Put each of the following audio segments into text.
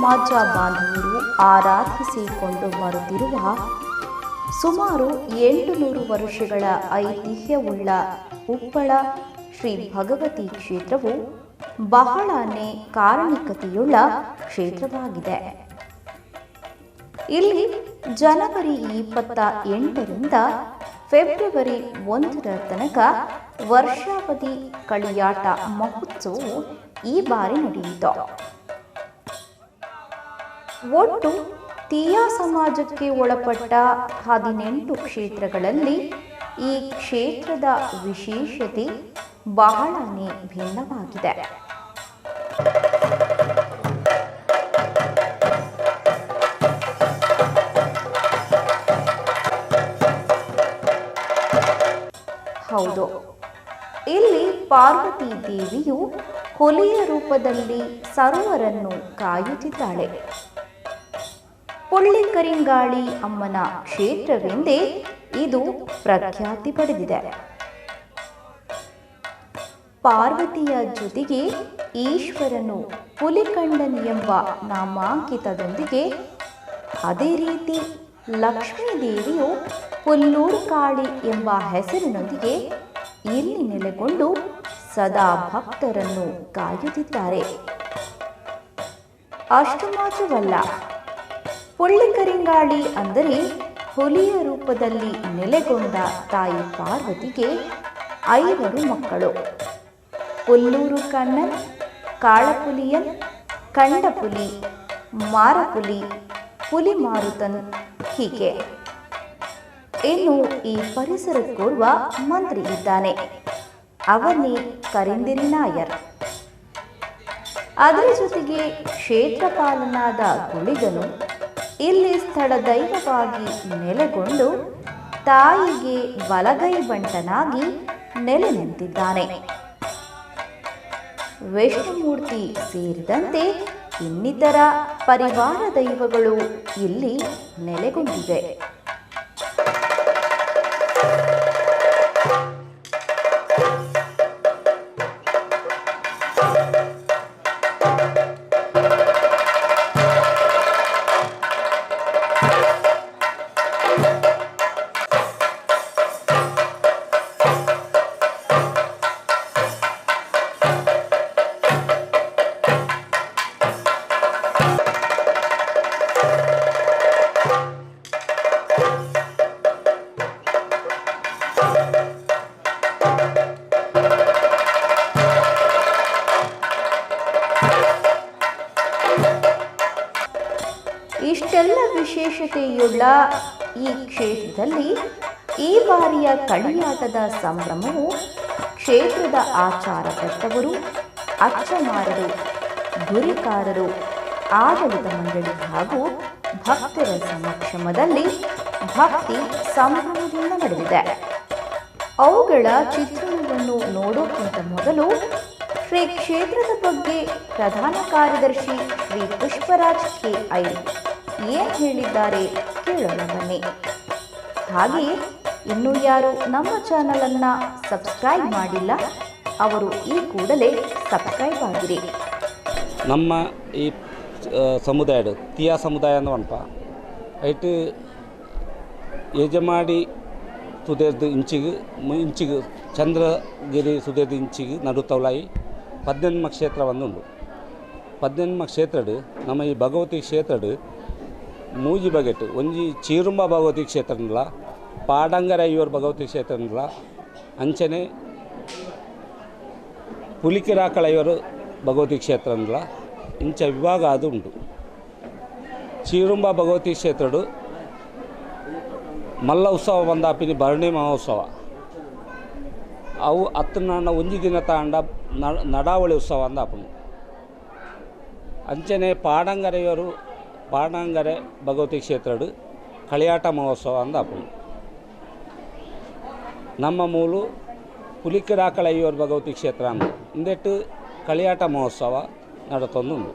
ಸಮಾಜ ಬಾಂಧವರು ಆರಾಧಿಸಿಕೊಂಡು ಬರುತ್ತಿರುವ ಸುಮಾರು 800 ವರ್ಷಗಳ ಐತಿಹ್ಯವುಳ್ಳ ಉಪ್ಪಳ ಶ್ರೀ ಭಗವತಿ ಕ್ಷೇತ್ರವು ಬಹಳನೇ ಕಾರಣಿಕತೆಯುಳ್ಳ ಕ್ಷೇತ್ರವಾಗಿದೆ. ಇಲ್ಲಿ ಜನವರಿ 28ರಿಂದ ಫೆಬ್ರವರಿ 1ರ ತನಕ ವರ್ಷಾವಧಿ ಕಳಿಯಾಟ ಮಹೋತ್ಸವವು ಈ ಬಾರಿ ನಡೆಯಿತು. ಒಟ್ಟು ತೀಯಾ ಸಮಾಜಕ್ಕೆ ಒಳಪಟ್ಟ 18 ಕ್ಷೇತ್ರಗಳಲ್ಲಿ ಈ ಕ್ಷೇತ್ರದ ವಿಶೇಷತೆ ಬಹಳನೇ ಭಿನ್ನವಾಗಿದೆ. ಹೌದು, ಇಲ್ಲಿ ಪಾರ್ವತಿ ದೇವಿಯು ಹುಲಿಯ ರೂಪದಲ್ಲಿ ಸರ್ವರನ್ನು ಕಾಯುತ್ತಿದ್ದಾಳೆ. ಪುಳ್ಳಿಕರಿಂಗಾಳಿ ಅಮ್ಮನ ಕ್ಷೇತ್ರವೆಂದೇ ಇದು ಪ್ರಖ್ಯಾತಿ ಪಡೆದಿದೆ. ಪಾರ್ವತಿಯ ಜೊತೆಗೆ ಈಶ್ವರನು ಹುಲಿಕಂಡನ್ ಎಂಬ ನಾಮಾಂಕಿತದೊಂದಿಗೆ, ಅದೇ ರೀತಿ ಲಕ್ಷ್ಮೀದೇವಿಯು ಹುಲ್ಲೂರು ಕಾಳಿ ಎಂಬ ಹೆಸರಿನೊಂದಿಗೆ ಇಲ್ಲಿ ನೆಲೆಗೊಂಡು ಸದಾ ಭಕ್ತರನ್ನು ಕಾಯುತ್ತಿದ್ದಾರೆ. ಅಷ್ಟು ಮಾತ್ರವಲ್ಲ, ಪುಳ್ಳಿಕರಿಂಗಾಳಿ ಅಂದರೆ ಹುಲಿಯ ರೂಪದಲ್ಲಿ ನೆಲೆಗೊಂಡ ತಾಯಿ ಪಾರ್ವತಿಗೆ 5 ಮಕ್ಕಳು. ಹುಲ್ಲೂರು ಕಣ್ಣನ್, ಕಾಳಪುಲಿಯನ್, ಕಂಡಪುಲಿ, ಮಾರಪುಲಿ, ಪುಲಿ ಮಾರುತನ್ ಹೀಗೆ. ಇನ್ನು ಈ ಪರಿಸರಕ್ಕೋರ್ವ ಮಂತ್ರಿ ಇದ್ದಾನೆ, ಅವನೇ ಕರಿಂದಿರಿ ನಾಯರ್. ಅದರ ಜೊತೆಗೆ ಕ್ಷೇತ್ರಪಾಲನಾದ ಗುಳಿಗನು ಇಲ್ಲಿ ಸ್ಥಳ ದೈವವಾಗಿ ನೆಲೆಗೊಂಡು ತಾಯಿಗೆ ಬಲಗೈ ಬಂಟನಾಗಿ ನೆಲೆ ನಿಂತಿದ್ದಾನೆ. ವಿಷ್ಣುಮೂರ್ತಿ ಸೇರಿದಂತೆ ಇನ್ನಿತರ ಪರಿವಾರ ದೈವಗಳು ಇಲ್ಲಿ ನೆಲೆಗೊಂಡಿವೆ. ಇಷ್ಟೆಲ್ಲ ವಿಶೇಷತೆಯುಳ್ಳ ಈ ಕ್ಷೇತ್ರದಲ್ಲಿ ಈ ಬಾರಿಯ ಕಳಿಯಾಟದ ಸಂಭ್ರಮವು ಕ್ಷೇತ್ರದ ಆಚಾರಕರ್ತವರು, ಅಚ್ಚಮಾರರು, ಗುರಿಕಾರರು, ಆಡಳಿತ ಮಂಡಳಿ ಹಾಗೂ ಭಕ್ತರ ಸಮಕ್ಷಮದಲ್ಲಿ ಭಕ್ತಿ ಸಂಭ್ರಮದಿಂದ ನಡೆದಿದೆ. ಅವುಗಳ ಚಿತ್ರಣವನ್ನು ನೋಡೋಕ್ಕಿಂತ ಮೊದಲು ಶ್ರೀ ಕ್ಷೇತ್ರದ ಬಗ್ಗೆ ಪ್ರಧಾನ ಕಾರ್ಯದರ್ಶಿ ಶ್ರೀ ಪುಷ್ಪರಾಜ್ ಕೆ.ಐ. ಏನು ಹೇಳಿದ್ದಾರೆ ಕೇಳೋಣ ಬನ್ನಿ. ಹಾಗೆಯೇ ಇನ್ನೂ ಯಾರು ನಮ್ಮ ಚಾನಲನ್ನು ಸಬ್ಸ್ಕ್ರೈಬ್ ಮಾಡಿಲ್ಲ, ಅವರು ಈ ಕೂಡಲೇ ಸಬ್ಸ್ಕ್ರೈಬ್ ಆಗಿರಿ. ನಮ್ಮ ಈ ಸಮುದಾಯದ ತೀಯಾ ಸಮುದಾಯ ಅಂತ ಐಟು ಯಜಮಾಡಿ ಸುದೇರ್ದು ಇಂಚಿಗೆ ಚಂದ್ರಗಿರಿ ಸುದೇರ್ದು ಇಂಚಿಗೆ ನಡುತ್ತವಲಾಯಿ 18 ಕ್ಷೇತ್ರ ಒಂದುಂಡು. 18 ಕ್ಷೇತ್ರಡು ನಮ್ಮ ಈ ಭಗವತಿ ಕ್ಷೇತ್ರಡು ಮೂಜಿ ಬಗೆಟ್ ಒಂಜಿ ಚೀರುಂಬ ಭಗವತಿ ಕ್ಷೇತ್ರನಲ್ಲ, ಪಾಡಂಗರ ಐವರ್ ಭಗವತಿ ಕ್ಷೇತ್ರನಲ್ಲ, ಅಂಚನೆ ಪುಲಿಕಿರಾಕಳ ಐವರು ಭಗವತಿ ಕ್ಷೇತ್ರನಲ್ಲ, ಇಂಚ ವಿಭಾಗ ಅದು ಉಂಟು. ಚೀರುಂಬ ಭಗವತಿ ಕ್ಷೇತ್ರಡು ಮಲ್ಲ ಉತ್ಸವ ಬಂದಾಪಿನಿ ಭರಣಿ ಮಹೋತ್ಸವ ಅವು 10 ಒಂಜಿ ದಿನ ತಾಂಡ ನಡಾವಳಿ ಉತ್ಸವ ಅಂದಾಪನು. ಅಂಚನೆ ಪಾಡಂಗರೆಯವರು ಪಾಡಂಗರೆ ಭಗವತಿ ಕ್ಷೇತ್ರಡು ಕಳಿಯಾಟ ಮಹೋತ್ಸವ ಅಂದಾಪನು. ನಮ್ಮ ಮೂಲು ಪುಲಿಕಿರಾಕಳ ಐವರ್ ಭಗವತಿ ಕ್ಷೇತ್ರ ಅಂದು ಇಂದೆಟ್ಟು ಕಳಿಯಾಟ ಮಹೋತ್ಸವ ನಡತೊಂದುಂಡು.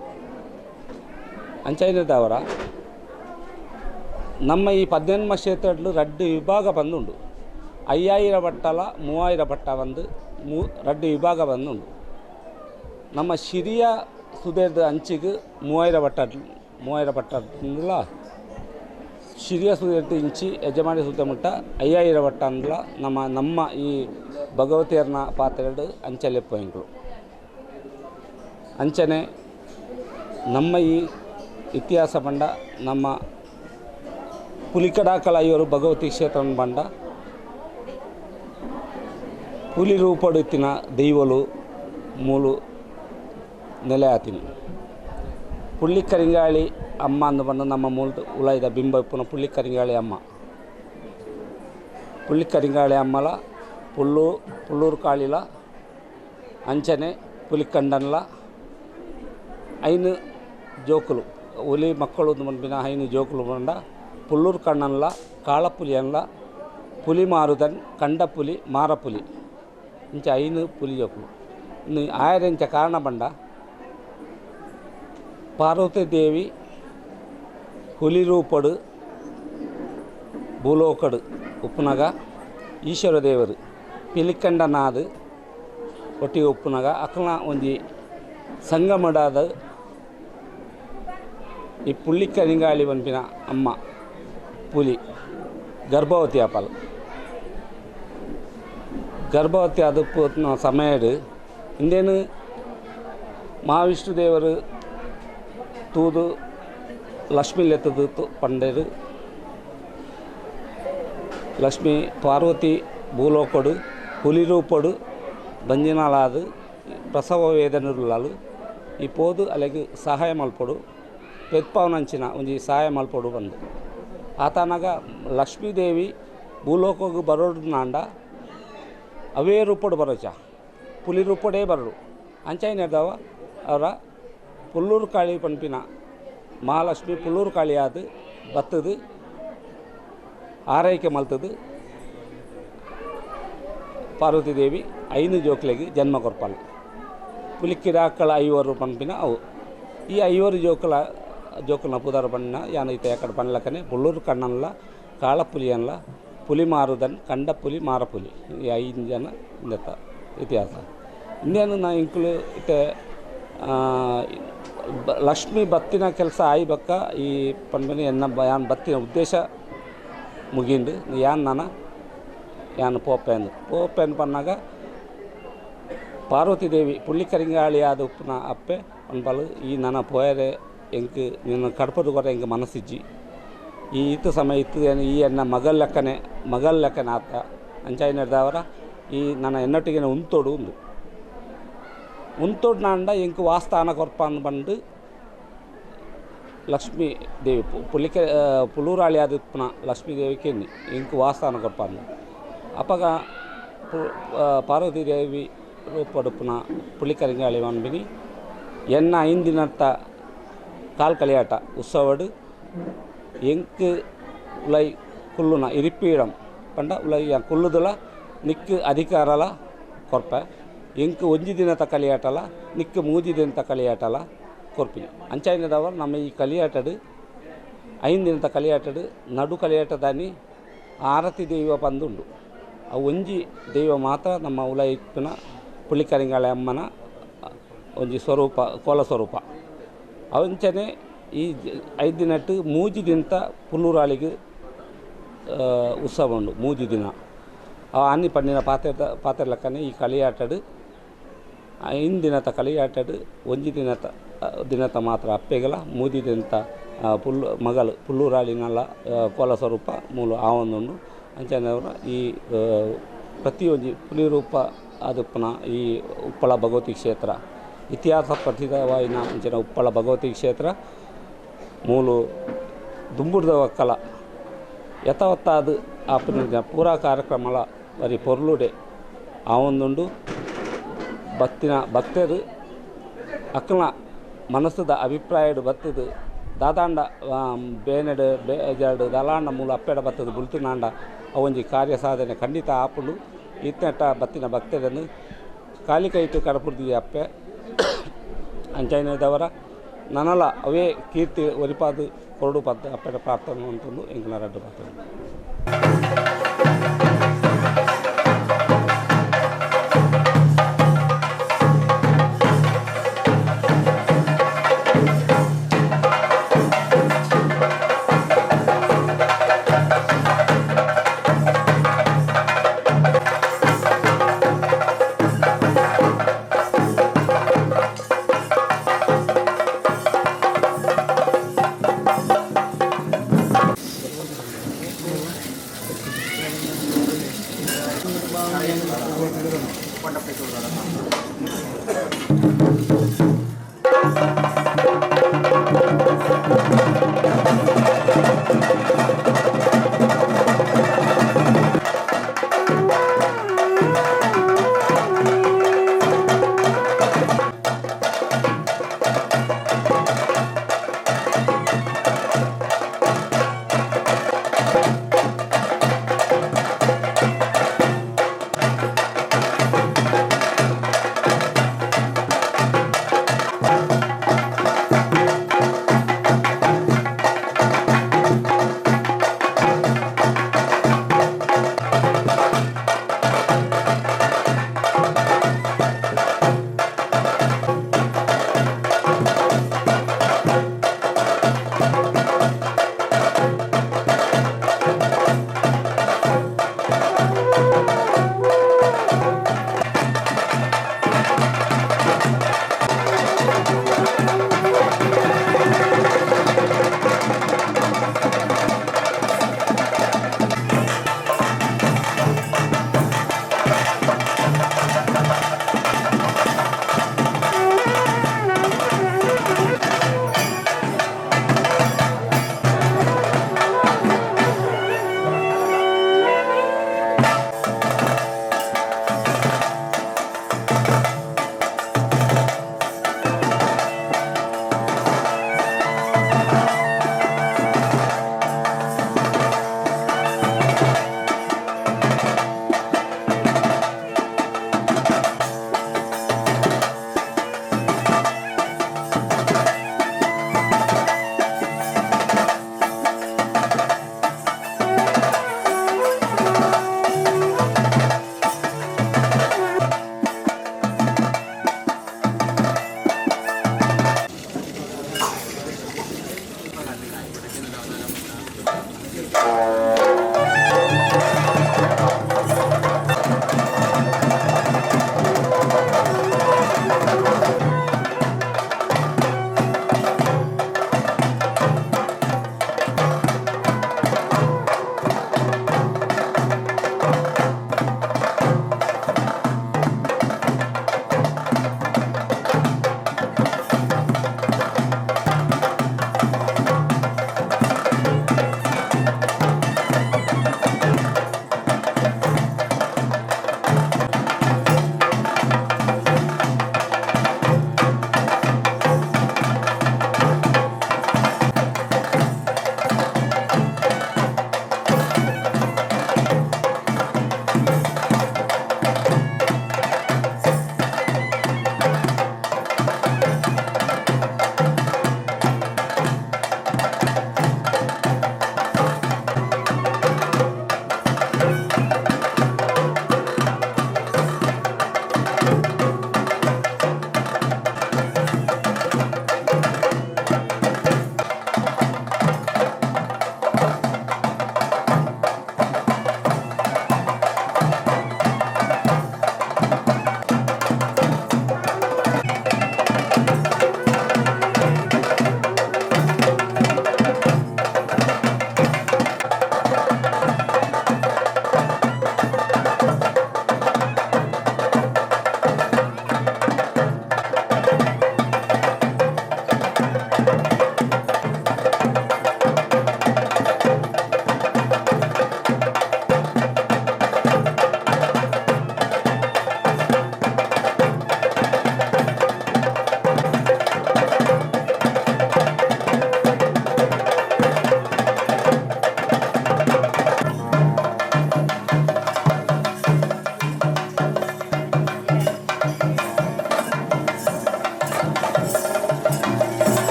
ಅಂಚೈನದವರ ನಮ್ಮ ಈ 18 ಕ್ಷೇತ್ರಗಳು 2 ವಿಭಾಗ ಬಂದುಂಡು. 5000 ಬಟ್ಟಲ 3000 ಬಟ್ಟ ಬಂದು 2 ವಿಭಾಗ ಬಂದುಂಡು. ನಮ್ಮ ಶಿರಿಯ ಸುದೇರ್ದ ಅಂಚಿಗೆ 3000 ಬಟ್ಟ 3000 ಪಟ್ಟಂದಿಲ್ಲ ಶಿರಿಯ ಸುದ್ದಿ ಇಂಚಿ ಯಜಮಾನಿ ಸುತ್ತಮುತ್ತ 5000 ಪಟ್ಟ ಅಂದಿಲ್ಲ ನಮ್ಮ ಈ ಭಗವತಿಯರ್ನ ಪಾತ್ರೆಗಳು ಅಂಚಲೆಪ್ಪಂಗಳು ಅಂಚನೆ ನಮ್ಮ ಈ ಇತಿಹಾಸ ಬಂಡ ನಮ್ಮ ಪುಲಿಕಡಾಕಲ ಇವರು ಭಗವತಿ ಕ್ಷೇತ್ರ ಬಂಡ పులి రూపొడెత్తిన దైవలు మూలు ನೆಲೆ ಆತೀನಿ ಪುಳ್ಳಿ ಕರಿಂಗಾಳಿ ಅಮ್ಮ ಅಂದು ಬಂದು ನಮ್ಮ ಮೂಲ ಉಳೈದ ಬಿಂಬ ಇಪ್ಪುನ ಪುಳ್ಳಿ ಕರಿಂಗಾಳಿ ಅಮ್ಮ ಪುಳ್ಳಿ ಕರಿಂಗಾಳಿ ಅಮ್ಮಲ ಪುಳ್ಳೂರು ಕಾಳಿಲ ಅಂಚನೆ ಪುಲಿಕಂಡನ್ಲ ಐನು ಜೋಕುಲು ಹುಲಿ ಮಕ್ಕಳು ಬಂದಿನ ಐನು ಜೋಕುಲು ಬಂಡ ಪುಳ್ಳೂರು ಕಣ್ಣನ್ಲ ಕಾಳಪುಲಿ ಅನ್ಲ పులి మారుదన్ కండ పులి మారపులి ఇంచ ఐను పులి జోకులు ఇನ್ನು ಆಯರಿಂಚ ಕಾರಣ ಬಂಡ ಪಾರ್ವತೀದೇವಿ ಹುಲಿ ರೂಪಡು ಭೂಲೋಕಡು ಉಪ್ಪುನಗ ಈಶ್ವರ ದೇವರು ಪಿಲಿಕಂಡನಾದ ಒಟ್ಟಿಗೆ ಉಪ್ಪುನಗ ಅಕ್ಕನ ಒಂಜಿ ಸಂಗಮಡಾದ ಈ ಪುಳ್ಳಿ ಕರಿಂಗಾಳಿ ಪನ್ಪಿನ ಅಮ್ಮ ಪುಲಿ ಗರ್ಭವತಿ ಆಪಲ್ ಗರ್ಭವತಿ ಅದಪ್ಪು ಸಮಯಡು ಇಂದೇನು ಮಹಾವಿಷ್ಣು ದೇವರು ತೂದು ಲಕ್ಷ್ಮಿ ಲೆತ್ತದು ಪಂಡರು ಲಕ್ಷ್ಮಿ ಪಾರ್ವತಿ ಭೂಲೋಕಡು ಹುಲಿ ರೂಪಡು ಬಂಜಿನಾಲಾದು ಪ್ರಸವ ವೇದನೆರುಲಾಲು ಈ ಪೋದು ಅಲ್ಲಿಗೆ ಸಹಾಯ ಮಲ್ಪಡು ಪೆತ್ಪಾವನಂಚಿನ ಒಂಜಿ ಸಹಾಯ ಮಲ್ಪಡು ಬಂದು ಆತನಾಗ ಲಕ್ಷ್ಮೀದೇವಿ ಭೂಲೋಕಕ್ಕೆ ಬರೋಡು ನಾಂಡ ಅವೇ ರೂಪಡು ಬರೋಚ ಪುಲಿ ರೂಪಡೇ ಬರೋಡು ಅಂಚಾಯಿನದಾವ ಅವರ ಪುಲ್ಲೂರು ಕಾಳಿ ಪಂಪಿನ ಮಹಾಲಕ್ಷ್ಮಿ ಪುಲ್ಲೂರು ಕಾಳಿ ಆದ ಬತ್ತದು ಆರೈಕೆ ಮಲ್ತದು ಪಾರ್ವತೀದೇವಿ ಐನು ಜೋಕ್ಲೆಗೆ ಜನ್ಮ ಕೊರ್ಪಾಲು ಪುಲಿಕ್ಕಿರಾಕಳ 5 ಪಂಪಿನ ಅವು ಈ 5 ಜೋಕುಲ ಪುದಾರ ಬಣ್ಣ ಯಾನೈತೆ ಯಾಕಡೆ ಪಣ್ಲಕ್ಕನೆ ಪುಳ್ಳೂರು ಕಣ್ಣನ್ಲ ಕಾಳಪುಲಿ ಅನ್ಲ పులి మారుదన్ కండ పులి మారపులి ఈ 5 ಜನ ಇಂದತ್ತ ಇತಿಹಾಸ ಇನ್ನೇನು ನಾ ಇಂಕ್ಲು ಇತ್ತೆ ಲಕ್ಷ್ಮಿ ಬತ್ತಿನ ಕೆಲಸ ಆಯಿ ಬಕ್ಕ ಈ ಪಂಡನಿ ಎನ್ನ ಯಾನ್ ಬತ್ತಿನ ಉದ್ದೇಶ ಮುಗಿಂದು ಯಾನ್ ಪೋಪೆನ್ ಪನ್ನಾಗ ಪಾರ್ವತೀದೇವಿ ಪುಳ್ಳಿ ಕರಿಂಗಾಳಿ ಆದ ಉಪ್ಪುನ ಅಪ್ಪೆ ಅನ್ಬಲು ಈ ನನ್ನ ಪೋಯರೆ ಎಂಕ್ ನಿನ್ನ ಕಡಪದು ಕೊರ ಎಂಕ್ ಮನಸ್ಸಿಜ್ಜಿ ಈ ಇತ್ತು ಸಮಯ ಇತ್ತು ಈ ಎನ್ನ ಮಗಲ್ ಲೆಕ್ಕನೆ ಆತ ಅಂಚಾಯಿನದವರ ಈ ನನ್ನ ಎನ್ನೊಟ್ಟಿಗೆ ಉಂತೋಡು ಉಂತೋಡು ನಾಂಡ ಎಂಕ್ ವಾಸ್ತಾನ ಕೊರ್ಪ ಅಂದು ಬಂದು ಲಕ್ಷ್ಮೀ ದೇವಿ ಪುಳೂರಾಳಿ ಆದ ಉಪ್ಪುನ ಲಕ್ಷ್ಮೀ ದೇವಿಗೆ ಎನ್ನಿ ಎಂಕ್ ವಾಸ್ತಾನ ಕೊರ್ಪ ಅಂದು ಅಪ್ಪಗ ಪಾರ್ವತೀದೇವಿ ರೂಪಡುಪ್ಪುನ ಪುಳ್ಳಿ ಕರಿಂಗಾಳಿ ಮನ್ಬಿನಿ ಎನ್ನ 5 ದಿನತ್ತ ಕಾಲ್ ಕಲಿಯಾಟ ಉತ್ಸವಡು ಎಂಕ್ ಉಲೈ ಕುಲ್ಲುನ ಇರಿಪೀಡಂ ಪಂಡ ಉಲೈ ಕುಲ್ಲುದಲ ನಿಕ್ಕು ಅಧಿಕಾರಲ ಕೊರ್ಪ ಎಂಕ್ 1 ದಿನದ ಕಲಿಯಾಟಲ ನಿಕ್ಕು 3 ದಿನದ ಕಲಿಯಾಟಲ ಕೊರ್ಪಿ ಅಂಚಾಯಿನದವರು ನಮ್ಮ ಈ ಕಲಿಯಾಟಡು 5 ದಿನದ ಕಲಿಯಾಟಡು ನಡು ಕಲಿಯಾಟದಾನಿ ಆರತಿ ದೈವ ಬಂದುಂಡು ಆ ಒಂಜಿ ದೈವ ಮಾತ್ರ ನಮ್ಮ ಉಲೈ ಇಪ್ಪಿನ ಪುಳ್ಳಿ ಕರಿಂಗಾಳಿ ಅಮ್ಮನ ಒಂಜಿ ಸ್ವರೂಪ ಕೋಲ ಸ್ವರೂಪ ಅವಂಚನೆ ಈ 5 ದಿನಟ್ಟು 3 ದಿನದ ಪುಲ್ಲೂರಾಳಿಗೆ ಉತ್ಸವ ಉಂಡು 3 ದಿನ ಅನ್ನಿ ಪಂಡಿನ ಪಾತ್ರೆ ಲೆಕ್ಕನೆ ಈ ಕಲಿಯಾಟಡು 5 ದಿನದ ಕಲಿಯಾಟಡು 1 ದಿನದ ಮಾತ್ರ ಅಪ್ಪೆಗಲ 3 ದಿನದ ಪುಲ್ಲೂರಾಳಿನಲ್ಲ ಕೋಲ ಸ್ವರೂಪ ಮೂಲ ಆವೊಂದುಂಡು ಅಂಚನವರ ಈ ಪ್ರತಿಯೊಂದು ಪುಲಿ ರೂಪ ಅದಪ್ಪನ ಈ ಉಪ್ಪಳ ಭಗವತಿ ಕ್ಷೇತ್ರ ಇತಿಹಾಸ ಪ್ರಸಿದ್ಧವಾಯಿನ ಅಂಚಿನ ಉಪ್ಪಳ ಭಗವತಿ ಕ್ಷೇತ್ರ ಮೂಲು ದುಂಬುಡ್ದ ಒಕ್ಕಲ ಯಥಾವತ್ತಾದ ಆಪನ ಪೂರಾ ಕಾರ್ಯಕ್ರಮಲ ಬರೀ ಪೊರ್ಲುಡೆ ಆವೊಂದುಂಡು ಭಕ್ತರು ಅಕ್ಕನ ಮನಸ್ಸದ ಅಭಿಪ್ರಾಯಡು ಬತ್ತದು ದಾದಾಂಡ ಬೇನೆಡು ಬೇಜಾಡು ದಲಾಂಡ ಮೂಲ ಅಪ್ಪೆಡ ಬತ್ತದು ಬುಲ್ತಿನಾಂಡ ಅವೊಂಜಿ ಕಾರ್ಯ ಸಾಧನೆ ಖಂಡಿತ ಆಪುಂಡು ಇತ್ತೆಟ್ಟ ಬತ್ತಿನ ಭಕ್ತರನ್ನು ಕಾಲಿ ಕೈಟು ಕಡಪುಡ್ದಿ ಅಪ್ಪೆ ಅಂಚಾಯಿನದವರ ನನಲ ಅವೇ ಕೀರ್ತಿ ಒರಿಪಾದು ಕೊರಡು ಪದ್ದು ಅಪ್ಪೆಡ ಪ್ರಾರ್ಥನೆ ಅಂತಂದು ಎಂಕನ ರಡ್ಡು ಪ್ರಾರ್ಥನೆ.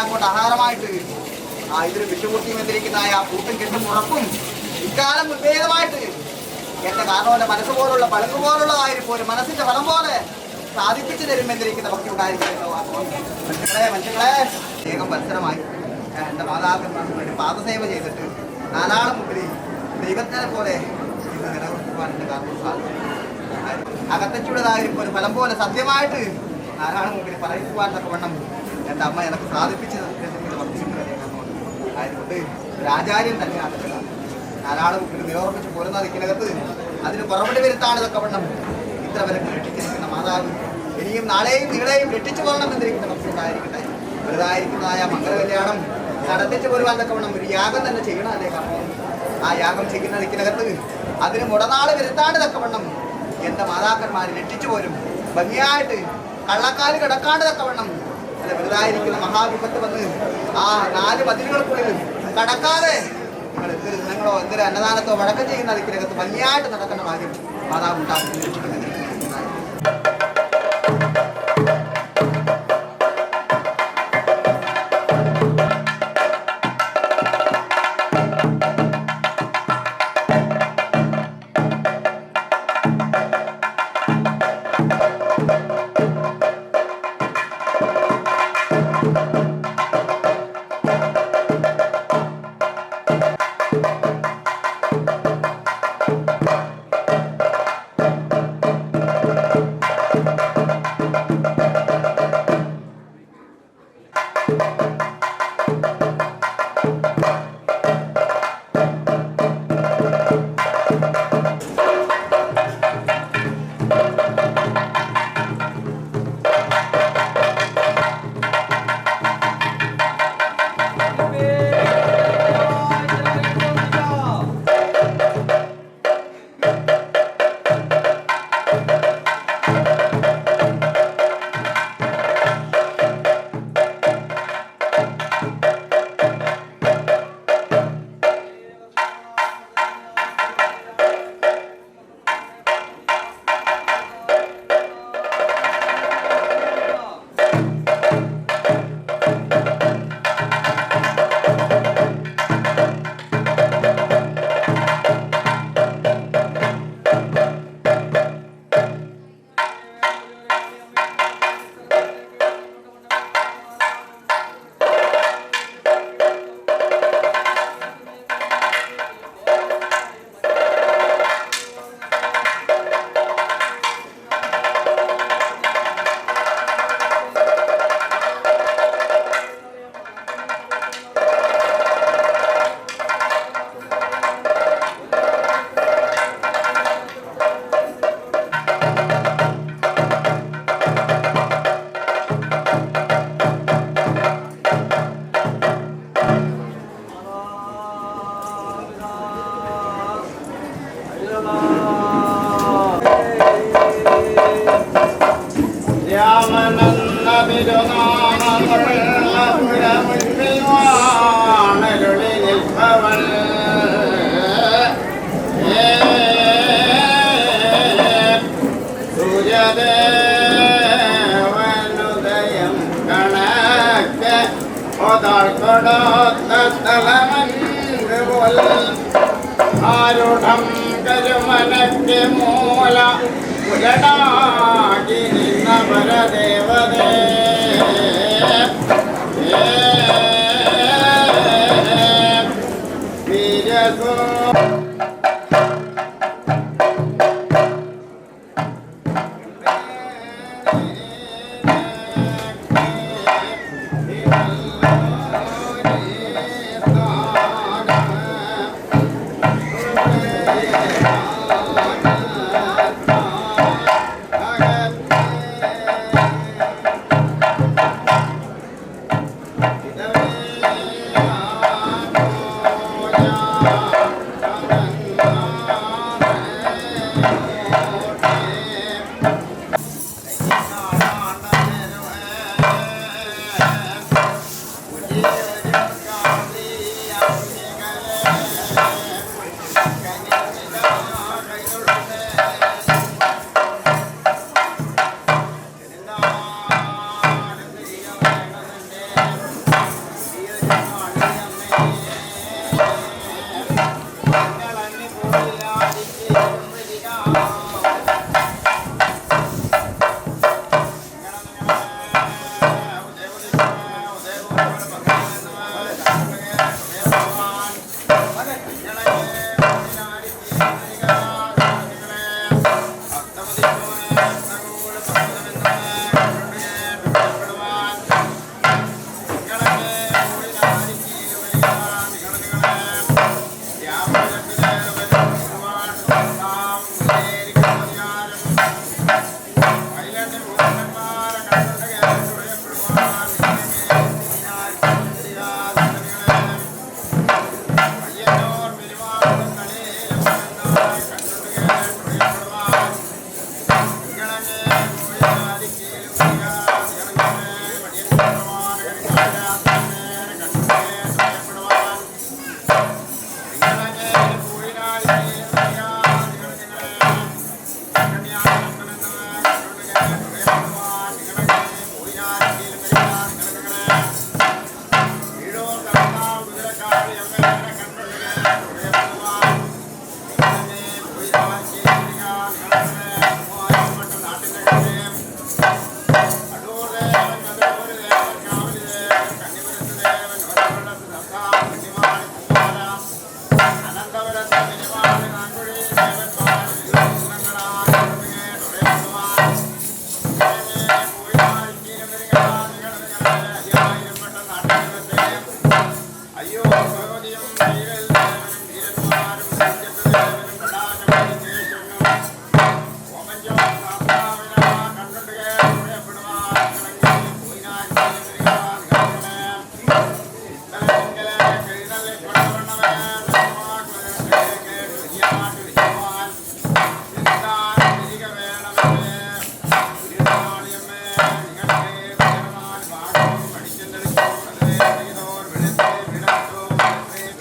അങ്ങോട്ട് ആഹാരമായിട്ട് ഇതിന് വിട്ടുപൂർത്തി വന്നിരിക്കുന്ന ആ കൂട്ടും കെട്ടും ഉറപ്പും ഇക്കാലം ഉദ്വേഗമായിട്ട് എന്റെ കാരണവന്റെ മനസ്സ് പോലുള്ള പലങ്ക് പോലുള്ളതായിരിക്കും ഒരു മനസ്സിന്റെ ഫലം പോലെ സാധിപ്പിച്ചു തരുമെന്നിരിക്കുന്ന ഭക്തി ഉണ്ടായിരിക്കുന്നു. മനുഷ്യങ്ങളെ വേഗം മത്സരമായി എന്റെ മാതാപിതാക്കന്മാർക്ക് വേണ്ടി പാദസേവ ചെയ്തിട്ട് നാലാളും മുമ്പിൽ ദൈവത്തിനെ പോലെ ഇന്ന് നിലനിർത്തുവാൻ എന്റെ കാരണം സാധിക്കും. അകത്തച്ചുള്ളതായിരിക്കും ഒരു ഫലം പോലെ സത്യമായിട്ട് നാലാളും മുമ്പിൽ പറയുവാൻ തക്കവണ്ണം എൻ്റെ അമ്മ എനിക്ക് സാധിപ്പിച്ച് ആയതുകൊണ്ട് ഒരാചാര്യം തന്നെ ആകത്തില്ല. നാലാളും മുമ്പിൽ നിരോർപ്പിച്ച് പോരുന്ന ദിക്കിനകത്ത് അതിന് പുറപടി വരുത്താണ് തക്കവണ്ണം ഇത്ര വിലക്ക് രക്ഷിച്ചിരിക്കുന്ന മാതാവ് ഇനിയും നാളെയും നിങ്ങളെയും രക്ഷിച്ചു പോകണം എന്നിരിക്കുന്ന ഭക്തി ഉണ്ടായിരിക്കട്ടെ. വലുതായിരിക്കുന്നതായ മംഗളകല്യാണം നടത്തിച്ചു പോരുവാൻ തക്കവണ്ണം ഒരു യാഗം തന്നെ ചെയ്യണം. അതേ കാരണം ആ യാഗം ചെയ്യുന്ന ദിക്കിനകത്ത് അതിന് മുടനാള് വരുത്താണ്ട് തക്കവണ്ണം എന്റെ മാതാക്കന്മാർ രക്ഷിച്ചു പോരും. ഭംഗിയായിട്ട് കള്ളക്കാല് കിടക്കാണ്ട് തക്കവണ്ണം അല്ല വലുതായിരിക്കുന്ന മഹാവിപത്ത് വന്ന് ആ 4 മതിലുകൾക്കുള്ളിൽ കടക്കാതെ നിങ്ങൾ എന്തൊരു ദിനങ്ങളോ എന്തൊരു അന്നദാനത്തോ വഴക്കം ചെയ്യുന്ന ദിക്കിനകത്ത് ഭംഗിയായിട്ട് നടക്കുന്ന ഭാഗ്യം മാതാവ് ഉണ്ടാകുന്നു. ആരുഢം കരുമനക്ക് മൂല ഉലടാകി നിന്ന പരദേവതേ വീരസോ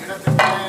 ിട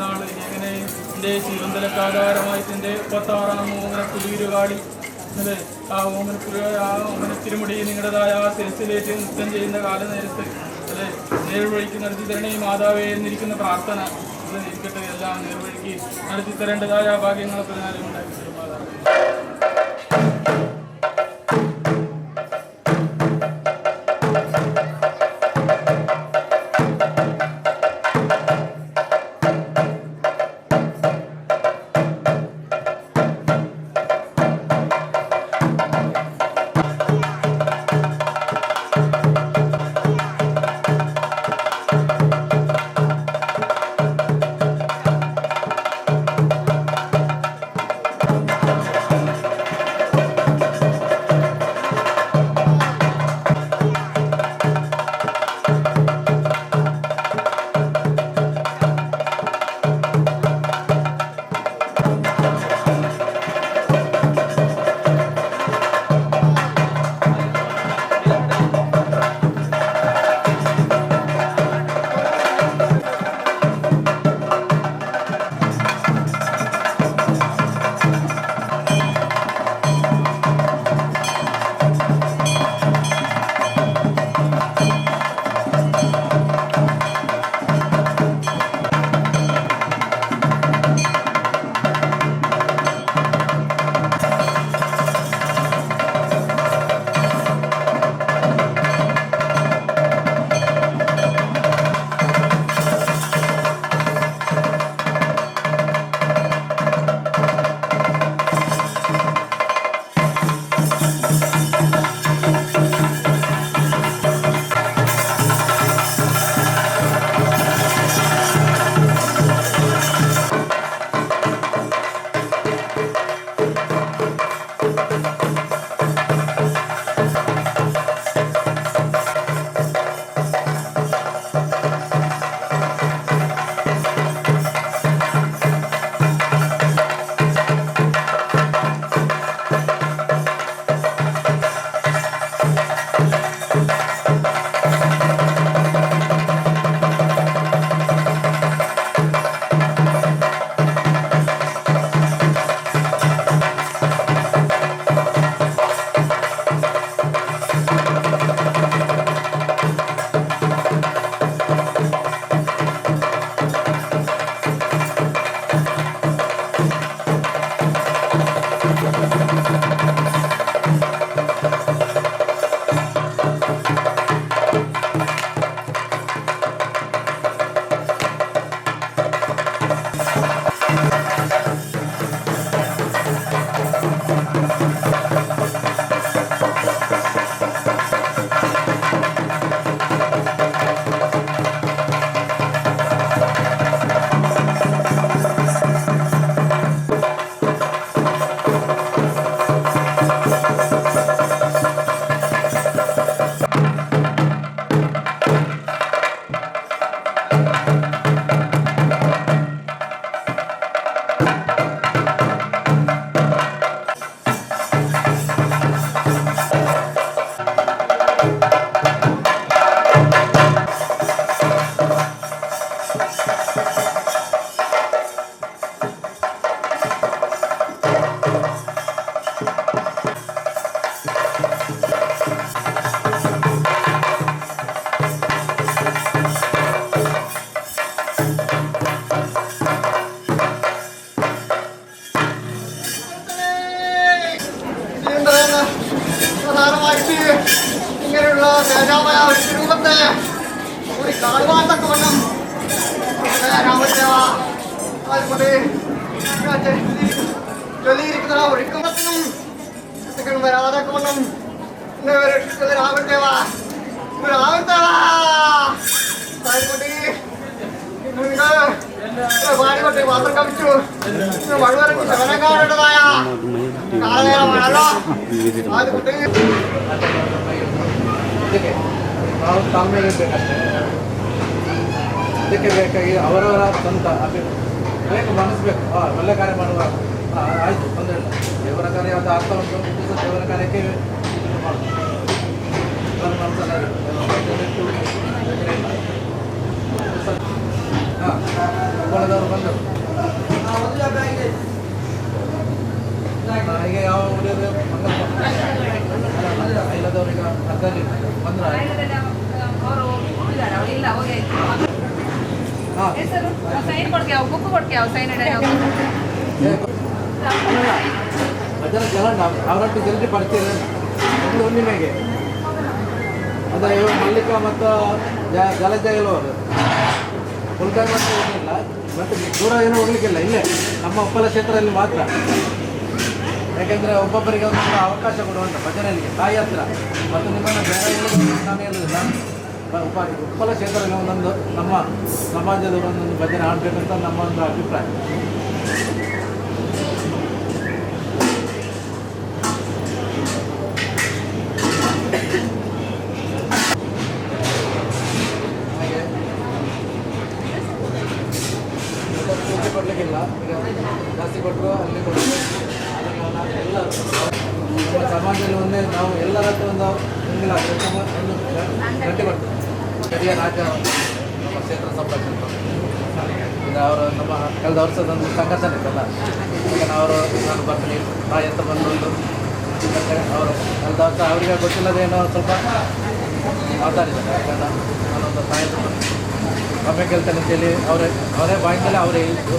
നാൾ ഇങ്ങനെ എൻ്റെ ജീവന്തലക്കാധാരമായിട്ട് 36 ഓമന കുടിയിരുകാടി ആ ഓമന തിരുമുടി നിങ്ങളുടേതായ ആ ശിരസിലേക്ക് നൃത്തം ചെയ്യുന്ന കാലനേരത്ത് നേർവഴിക്ക് നടത്തി തരണേ മാതാവേ എന്നിരിക്കുന്ന പ്രാർത്ഥന ഇരിക്കട്ടെ. എല്ലാം നേർവഴിക്ക് നടത്തി തരേണ്ടതായ ഭാഗ്യങ്ങളൊക്കെ ഞാനും ഉണ്ടാക്കി തരും മാതാവേ. ഇങ്ങനെയുള്ള തേജാമയ രൂപത്തെ കൂടി കാണുവാൻ തക്കവണ്ണം രാമദേവ അതുകൊണ്ട് ചൊല്ലിയിരിക്കുന്ന ഒഴുക്കത്തിനും വരാതെ വണ്ണം രാമദേവ രാമദേവ പാടിപെട്ട് മാത്രം കവിച്ചു വളരെ ശവനക്കാരുടേതായ കാലനേരമാണല്ലോ അതുകൊണ്ട് ಇದಕ್ಕೆ ಬೇಕಾಗಿ ಅವರವರ ಸ್ವಂತ ಬೇಕು ಮನಸ್ಬೇಕು ಒಳ್ಳೆ ಕಾರ್ಯ ಮಾಡುವ ಆಯಿತು ತೊಂದರೆ ಇಲ್ಲ ದೇವರ ಕಾರ್ಯ ಅದು ಆಗ್ತಾ ಉಂಟು ದೇವರ ಕಾರ್ಯಕ್ಕೆ ಮನಸ್ಸಲ್ಲ ಹಾಂ ಉಪ್ಪಳದವ್ರು ಬಂದರು. ಹೀಗೆ ಯಾವ ಹುಡುಗರು ಇಲ್ಲದವ್ರಿಗೆ ಅರ್ಧಲ್ಲಿ ಬಂದ್ರೆ ಅದರ ಜಲ ಅವರೊಟ್ಟು ಜಲ್ದಿ ಬರ್ತೀರಿ ಒಂದು ಹುಣ್ಣಿಮೆಗೆ. ಅಂದರೆ ಇವಾಗ ಮಲ್ಲಿಕ ಮತ್ತು ಜಲಜ ಇರುವವರು ಉಳ್ಕಾಯಿ ಮತ್ತು ಹೋಗಲಿಲ್ಲ, ಮತ್ತು ದೂರ ಏನೂ ಹೋಗ್ಲಿಕ್ಕಿಲ್ಲ, ಇಲ್ಲೇ ನಮ್ಮ ಉಪ್ಪಲ ಕ್ಷೇತ್ರದಲ್ಲಿ ಮಾತ್ರ. ಯಾಕೆಂದರೆ ಒಬ್ಬೊಬ್ಬರಿಗೆ ಒಂದು ಅವಕಾಶ ಕೊಡುವಂಥ ಭಜನೆಯಲ್ಲಿ ತಾಯಿ ಹತ್ರ ಮತ್ತು ನಿಮ್ಮನ್ನು ಬೇರೆ ನಾನು ಹೇಳೋದಿಲ್ಲ. ಉಪ್ಪಲ ಕ್ಷೇತ್ರದಲ್ಲಿ ಒಂದೊಂದು ನಮ್ಮ ಸಮಾಜದ ಒಂದೊಂದು ಭಜನೆ ಆಡಬೇಕಂತ ನಮ್ಮ ಒಂದು ಅಭಿಪ್ರಾಯ. ಹಾಗೆ ಕೊಡಲಿಕ್ಕಿಲ್ಲ, ಈಗ ಜಾಸ್ತಿ ಕೊಟ್ಟರು ಅಲ್ಲಿ ಕೊಟ್ಟರು ಎಲ್ಲ ನಮ್ಮ ಸಮಾಜದಲ್ಲಿ ಒಂದೇ ನಾವು ಎಲ್ಲರ ಹತ್ರ ಒಂದು ಒಂದು ಗಂಟೆ ಕೊಟ್ಟು ಹಿರಿಯ ರಾಜ ನಮ್ಮ ಕ್ಷೇತ್ರ ಸಂರಕ್ಷಕ ಈಗ ಅವರು ನಮ್ಮ ಕಳೆದ ವರ್ಷದೊಂದು ಸಂಘರ್ಷಣ ಇತ್ತಲ್ಲ, ಈಗ ನಾನು ಬರ್ತೀನಿ ತಾಯಿ ಅಂತ ಬಂದೊಂದು ಅವರು ಕಳೆದ ವರ್ಷ ಅವರಿಗೆ ಗೊತ್ತಿಲ್ಲದೇನೋ ಸ್ವಲ್ಪ ಮಾತಾಡಿದ್ದಾರೆ. ಯಾಕಂದ್ರೆ ನಾನೊಂದು ತಾಯಿ ಒಮ್ಮೆ ಕೇಳ್ತೇನೆ ಅಂತೇಳಿ ಅವರೇ ಬಾಯಿಂದಲೇ ಅವರೇ ಹೇಳಿದ್ದು.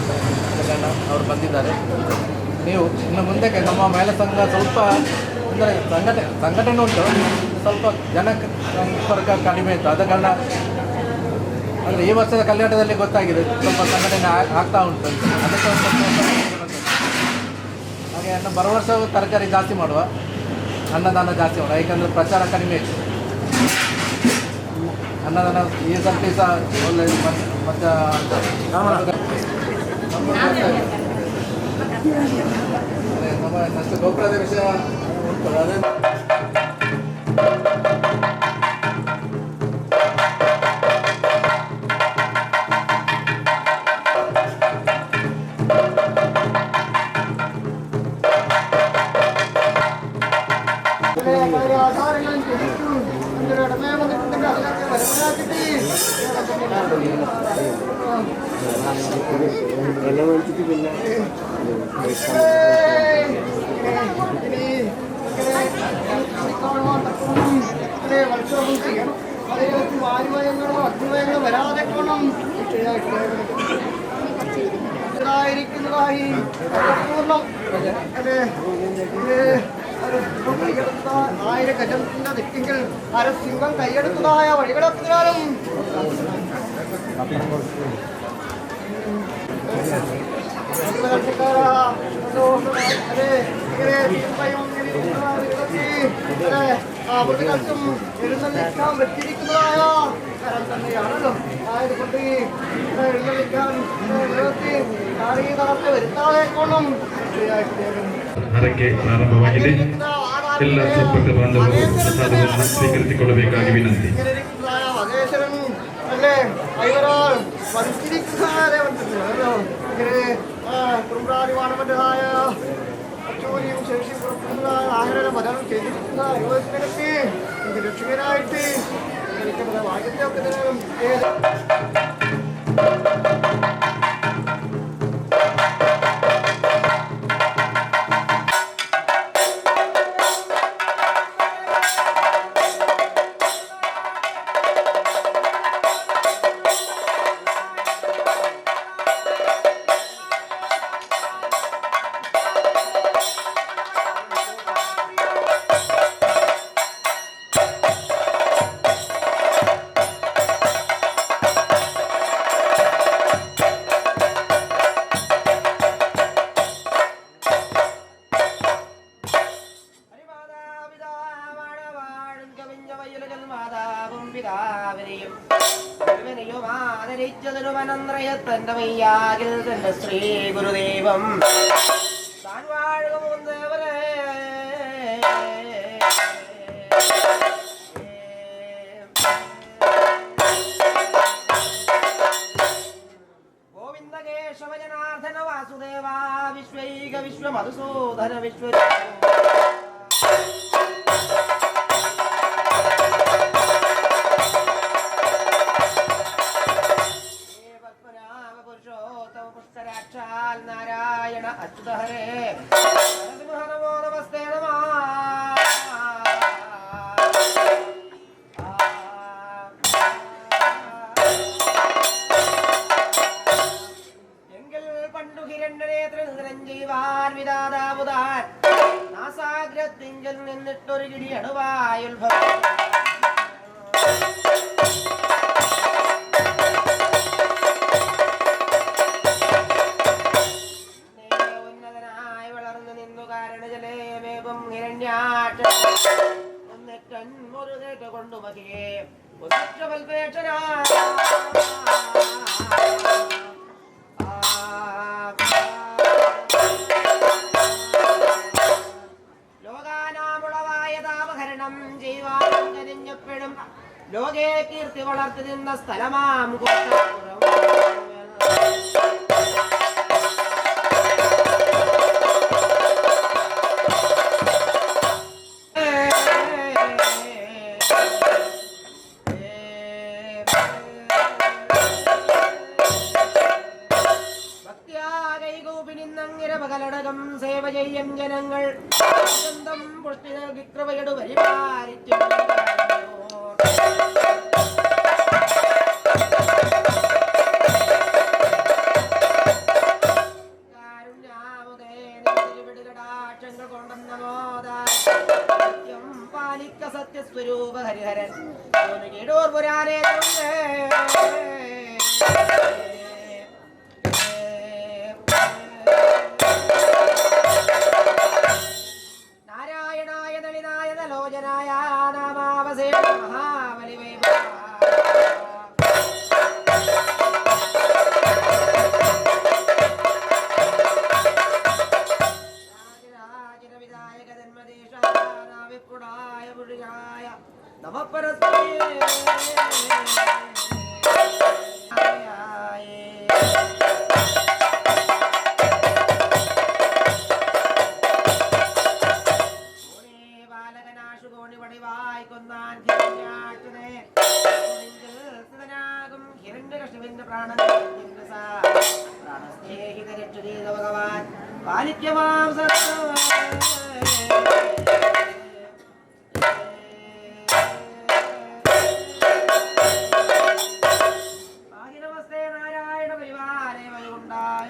ಯಾಕಂದ್ರೆ ಅವರು ಬಂದಿದ್ದಾರೆ. ನೀವು ಇನ್ನು ಮುಂದಕ್ಕೆ ನಮ್ಮ ಮಹಿಳಾ ಸಂಘ ಸ್ವಲ್ಪ ಅಂದರೆ ಸಂಘಟನೆ ಉಂಟು, ಸ್ವಲ್ಪ ಜನಸಂಪರ್ಕ ಕಡಿಮೆ ಇತ್ತು. ಆದ ಕಾರಣ ಅಂದರೆ ಈ ವರ್ಷದ ಕಲ್ಯಾಣದಲ್ಲಿ ಗೊತ್ತಾಗಿದೆ ಸ್ವಲ್ಪ ಸಂಘಟನೆ ಆಗ್ತಾ ಉಂಟು ಅಂತ. ಅದಕ್ಕೆ ಒಂದು ಹಾಗೆ ಇನ್ನು ಬರುವ ವರ್ಷ ತರಕಾರಿ ಜಾಸ್ತಿ ಮಾಡುವ, ಅನ್ನದಾನ ಜಾಸ್ತಿ ಮಾಡುವ. ಏಕೆಂದರೆ ಪ್ರಚಾರ ಕಡಿಮೆ ಇತ್ತು. ಅನ್ನದಾನ ಈ ಸರ್ತಿ ಸಹ ಒಳ್ಳೆ ಮತ್ತು ನಮ್ಮ ನಷ್ಟ ಗೋಪುರದ ವಿಷಯ ಉಂಟು. ಅದೇ ഗജത്തിന്റെ തെറ്റിങ്കിൽ അരസിംഹം കൈയെടുത്തതായ വഴികളെത്തിനാലും ആവൃത്തികൾക്കും എഴുന്നള്ളിക്കാൻ വെച്ചിരിക്കുന്നതായ കരം തന്നെയാണല്ലോ. ആയതുകൊണ്ട് എഴുന്നള്ളിക്കാൻ നടത്തി വരുത്താതെ കൊണ്ടും ಹರಕೆ ಪ್ರಾರಂಭವಾಗಿದೆ. ಎಲ್ಲ ಸಂಪರ್ಕ ಬಾಂಧವರು ಪ್ರಸಾದವನ್ನು ಸ್ವೀಕರಿಸಿಕೊಳ್ಳಬೇಕಾಗಿ ವಿನಂತಿ. അല്ലേ ഇവരാൾ വന്നിരിക്കുന്നതായ കുടുംബാധിമാനപ്പെട്ടതായ അച്ചൂരിയും ശേഷി പുറപ്പെടുന്നതായ ആഹാരം ഭജനം ചെയ്തിരിക്കുന്ന യുവജനങ്ങൾക്ക് രക്ഷകനായിട്ട് എനിക്ക് വാഗ്യത്തെയൊക്കെ തന്റെ മയ്യാകിൽ തന്റെ ശ്രീ ഗുരുദേവം താൻ വാഴുകമുന്നവരെ ഗോവിന്ദ കേശവ ജനാർദ്ദന വാസുദേവ വിശ്വൈക വിശ്വ മധുസൂദന വിശ്വ പുഷ്കരാക്ഷാൽ നാരായണ അച്യുതഹരേ നരസിംഹ നമോ നമസ്തേ നമഃ. എങ്കിൽ പണ്ടു ഹിരണ്യനേത്രനിധനം ചെയ്യുവാൻ വിധാതാവുതാൻ നാസാഗ്രത്തിങ്കൽ നിന്നിട്ടൊരു കിടി അണുവായുത്ഭവം. ഉന്നതനായി വളർന്നു നിന്നു കാരണജലേമേപം ഹിരണ്യാക്ഷ ഒന്നിട്ടൊരു കേട്ട് കൊണ്ടു മതിയെ ലോകാനാമുളവായ താപഹരണം ചെയ്യുവാനും കനിഞ്ഞപ്പോഴും ലോകേ കീർത്തി വളർത്തി നിന്ന സ്ഥലമാം ഘടകം സേവ ചെയ്യും ജനങ്ങൾ പുഷ്ടി നൽകി കൃപയടു പരിപാലിച്ചു. കാരുണ്യാമുദേടാക്ഷങ്ങൾ കൊണ്ടെന്ന മോദാം പാലിക്ക സത്യസ്വരൂപ ഹരിഹരൻ കേടൂർ പുരാനേ നാരായണായ നളിനായ നലോചനായ നാമാവസേന മഹാബലി രാജരാജന വിധായക ജന്മദേശായ പുരുഷായ നമപരസ്മേ ഭഗവാൻ പാലിക്കമാം നമസ്തേ നാരായണ പരിവാരേ വൈകുണ്ഠായ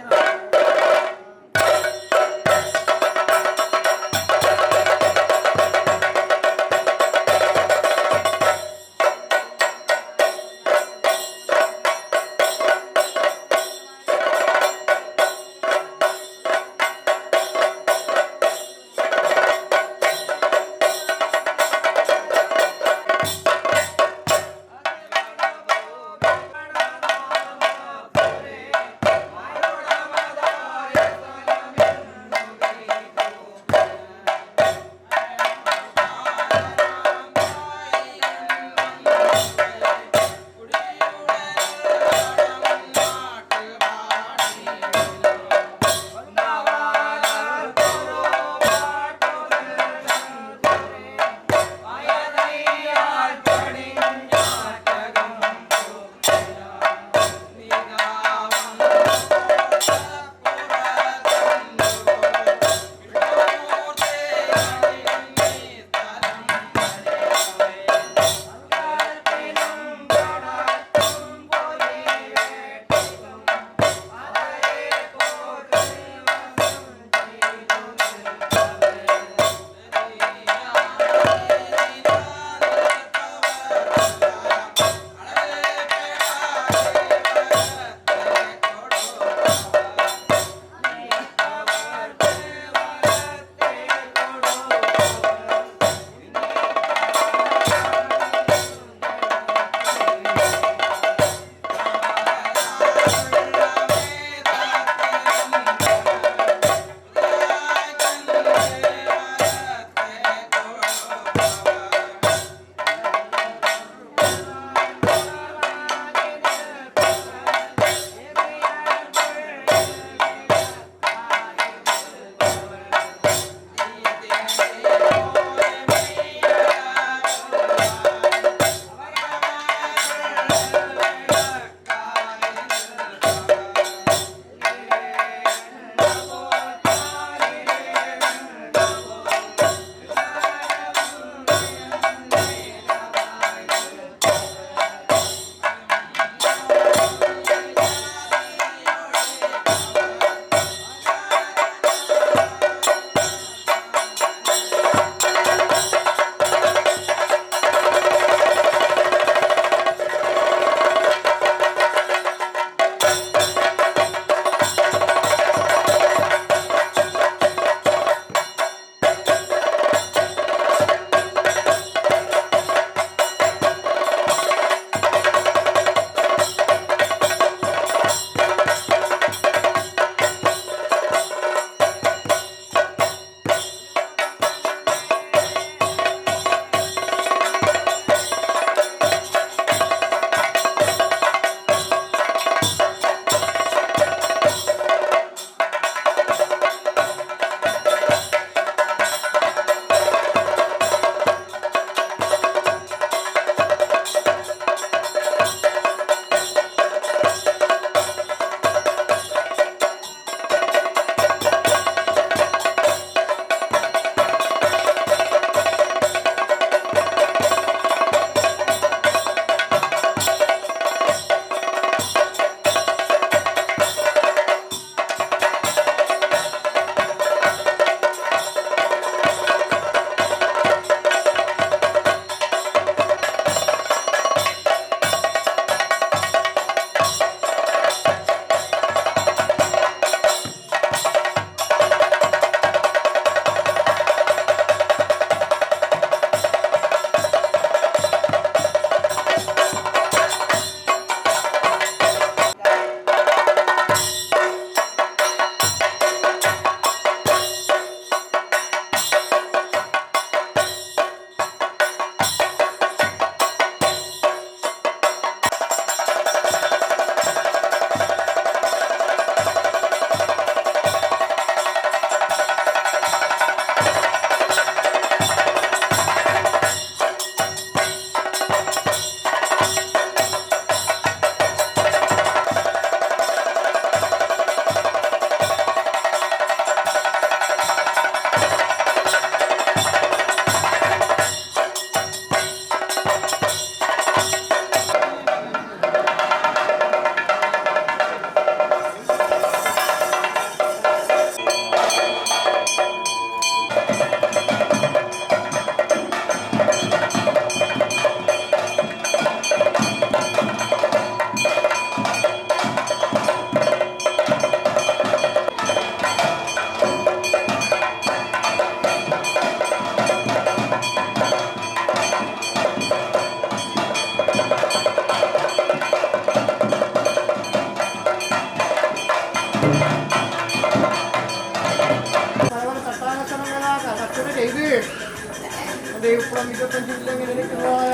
ഇപ്പോഴും 25 ഇല്ലെങ്കിൽ എനിക്കുള്ളതായ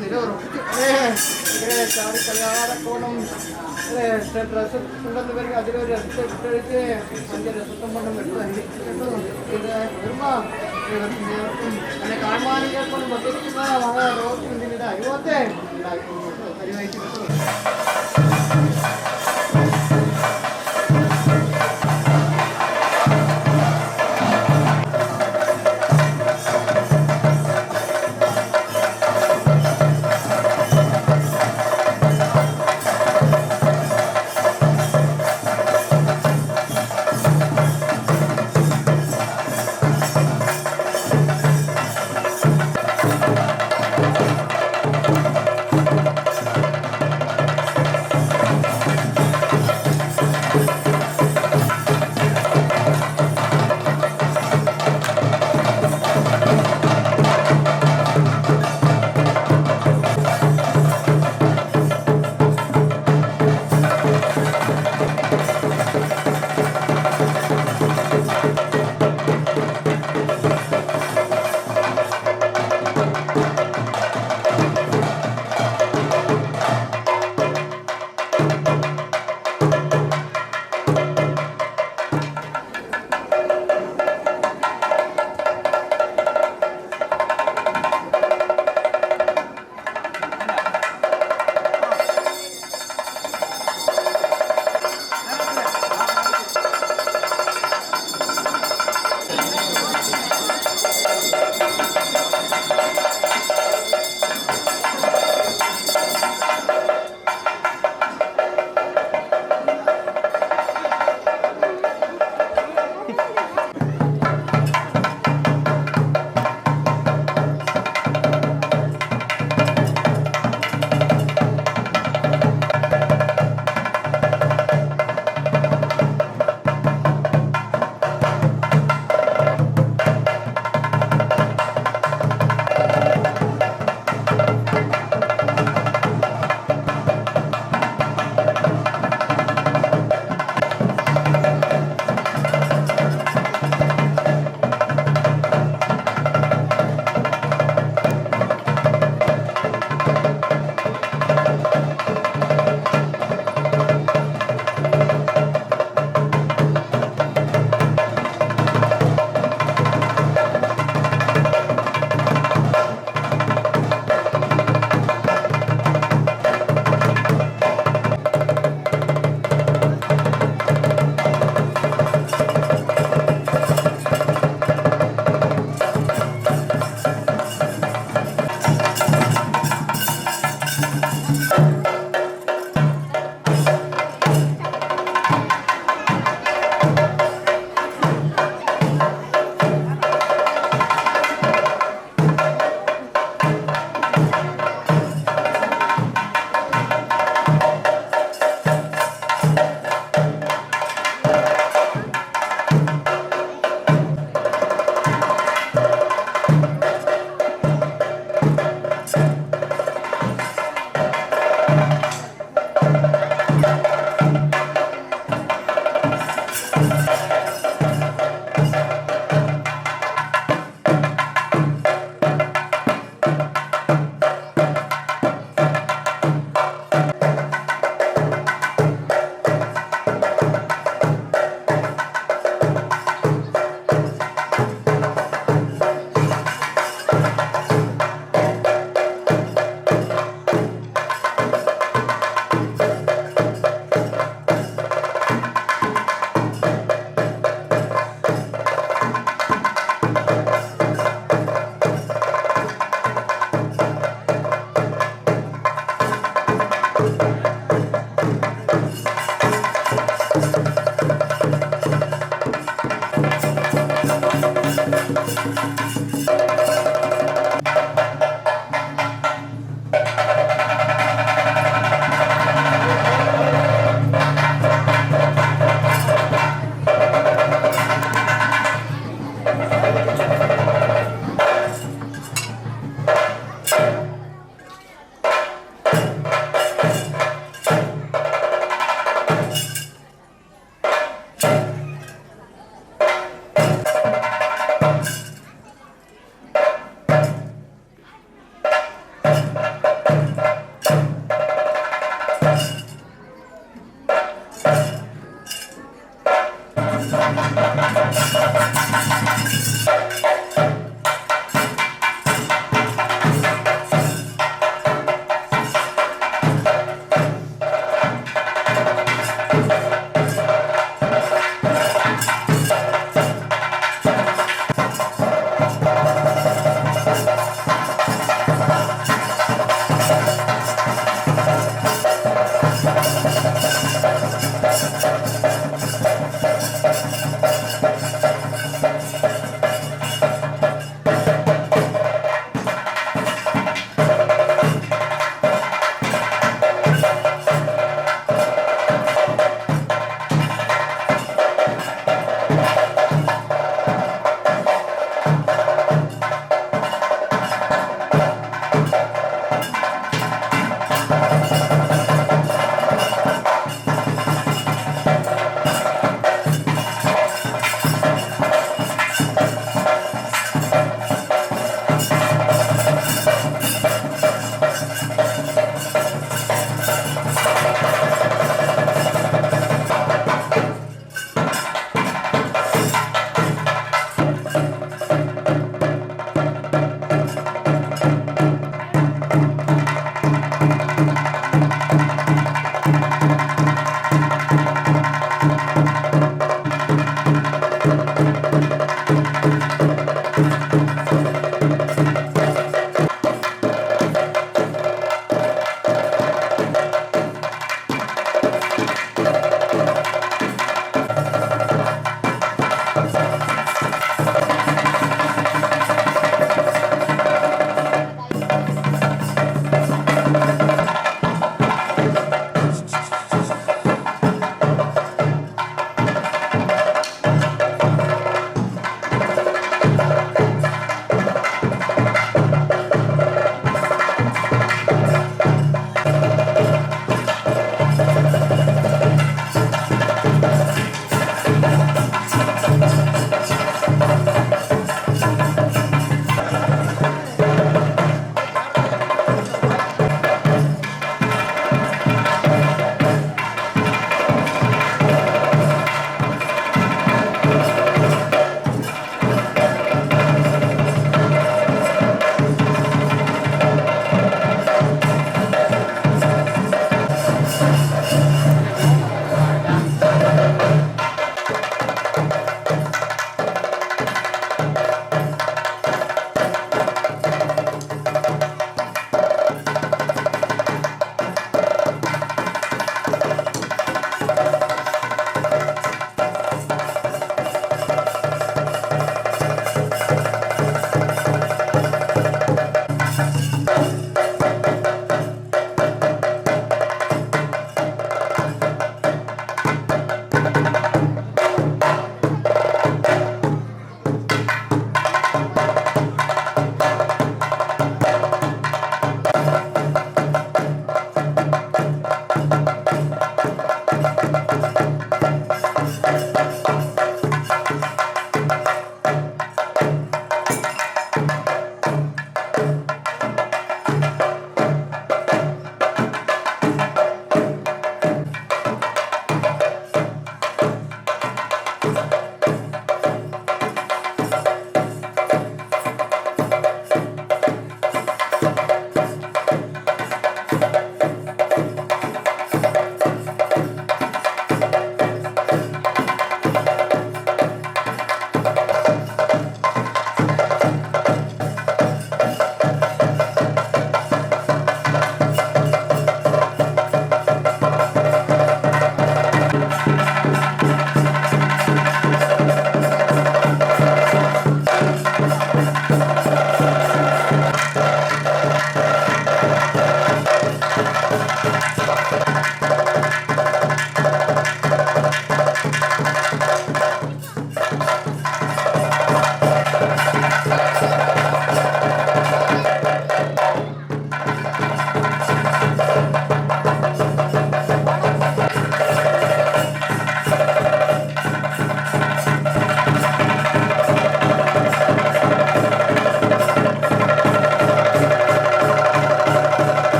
നിലയുറപ്പിച്ചു ചാടി കല്യാണക്കോണം ഡ്രസ്സ് ഉണ്ടെന്ന് പേർക്ക് അതിലൊരു രസത്തെ വിട്ടഴിച്ച് 5 രസത്വം കൊണ്ടും എന്നെ കാണുവാനും കേൾക്കൊണ്ടും പ്രത്യേകിക്കുന്ന രോഗത്തിൻ്റെ അനുഭവത്തെ പരിവഹിച്ചിട്ടുണ്ട്.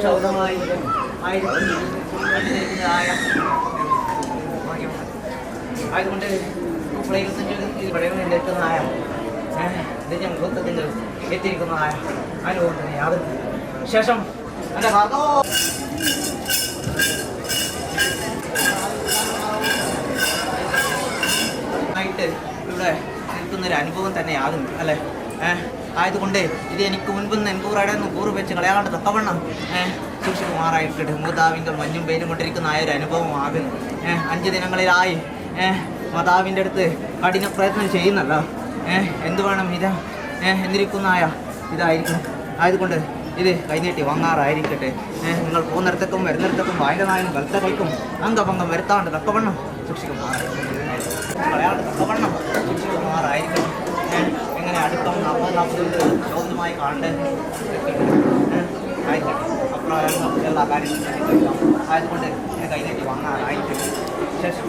ശബ്ദമായി ആയതുകൊണ്ട് എത്തുന്നതായ മുഹൂർത്തത്തിൽ എത്തിയിരിക്കുന്നതായ അനുഭവത്തിന് യാതൊരു ശേഷം എൻ്റെ ആയിട്ട് ഇവിടെ നിൽക്കുന്നൊരു അനുഭവം തന്നെയാകുന്നു അല്ലേ. ആയതുകൊണ്ട് ഇത് എനിക്ക് മുൻപ് എനിക്ക് ഇവിടെ നിന്ന് കൂറ് വെച്ച് കളയാണ്ട് തക്കവണ്ണം സൂക്ഷിക്കുമാറായിട്ട് മാതാവിൻ്റെ മഞ്ഞും പേരും കൊണ്ടിരിക്കുന്ന ഒരു അനുഭവമാകുന്നു. 5 ദിനങ്ങളിലായി മാതാവിൻ്റെ അടുത്ത് കഠിന പ്രയത്നം ചെയ്യുന്നല്ല. എന്ത് വേണം ഇത് എന്നിരിക്കുന്നതായ ഇതായിരിക്കണം. ആയതുകൊണ്ട് ഇത് കൈനീട്ടി വാങ്ങാറായിരിക്കട്ടെ. നിങ്ങൾ പോകുന്നിടത്തേക്കും വരുന്നിടത്തേക്കും വായനായാലും ബലത്തകൾക്കും അംഗഭംഗം വരുത്താണ്ട് തക്കവണ്ണം സൂക്ഷിക്കുമാറായിരിക്കണം. എങ്ങനെ അടുക്കം 40 ചോദ്യമായി കാണേണ്ടത് ആയിരിക്കട്ടെ. അപ്രകാരം എല്ലാ കാര്യങ്ങളും ആയതുകൊണ്ട് കൈനീട്ടി വാങ്ങാറായിരിക്കട്ടെ. ശേഷം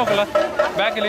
നോക്കല്ല ബാക്കിൽ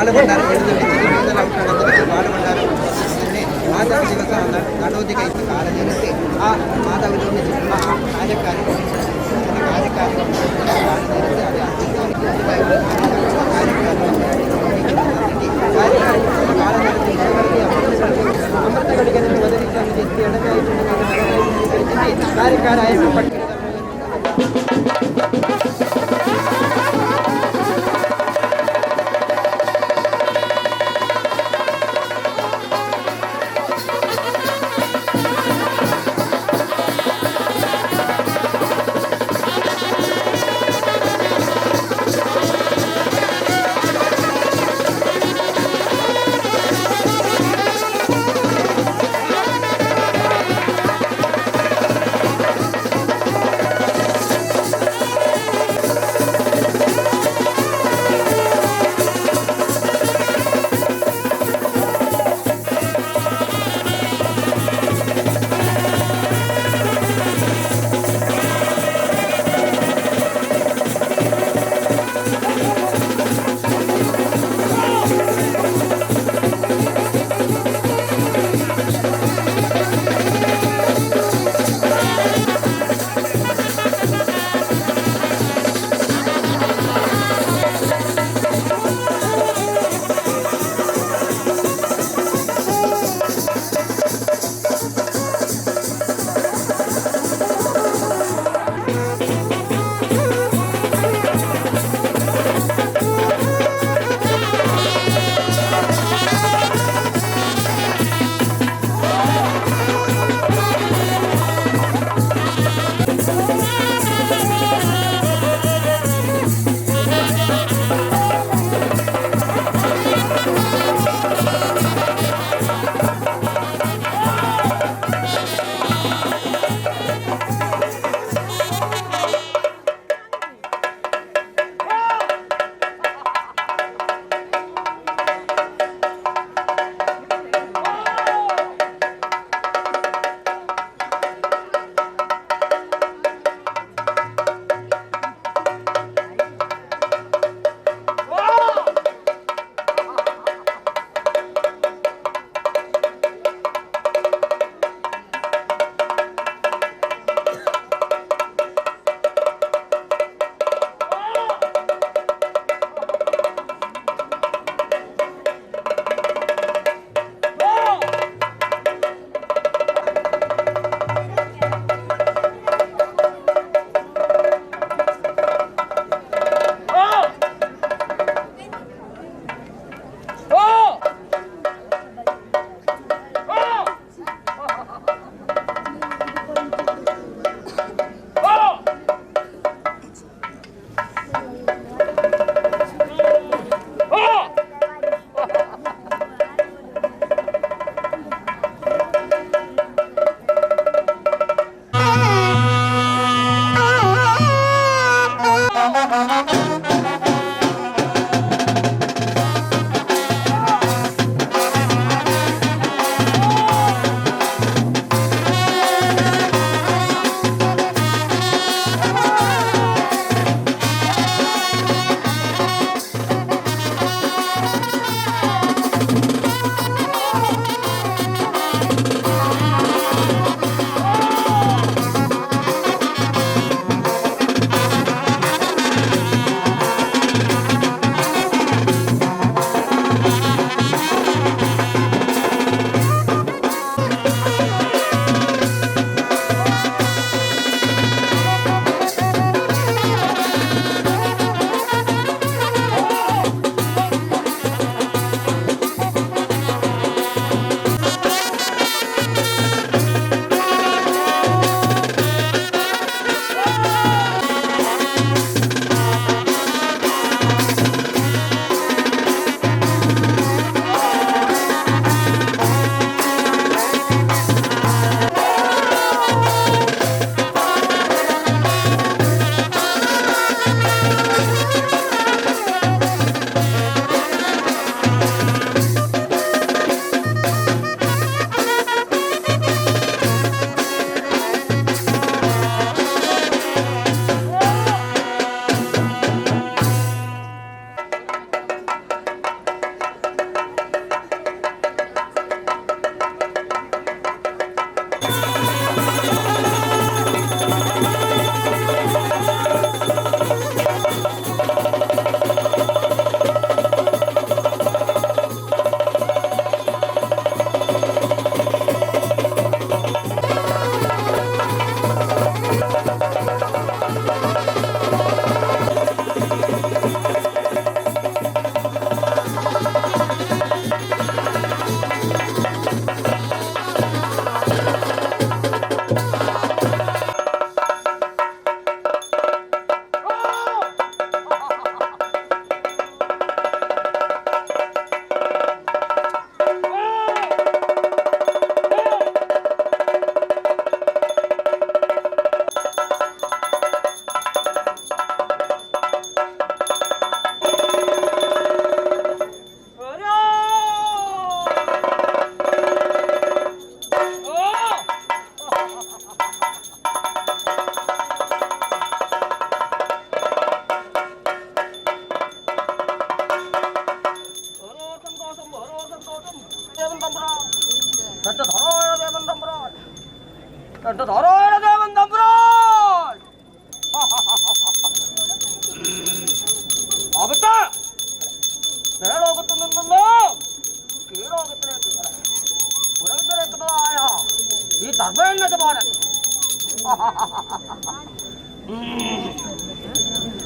ಬಾಳುಭಂಡಾರ ಬಾಳುಭಂಡಾರ ಮಾಧವ ದಿವಸ ನಡೋದಿಗೆ ಇತ್ತು ಕಾಲದಲ್ಲಿ ಆ ಮಾಧವದಲ್ಲಿ ಕಾರ್ಯಕ್ಕಾರಿ ಅಮೃತಗಳಿಗೆ ಕಾರ್ಯಕಾರ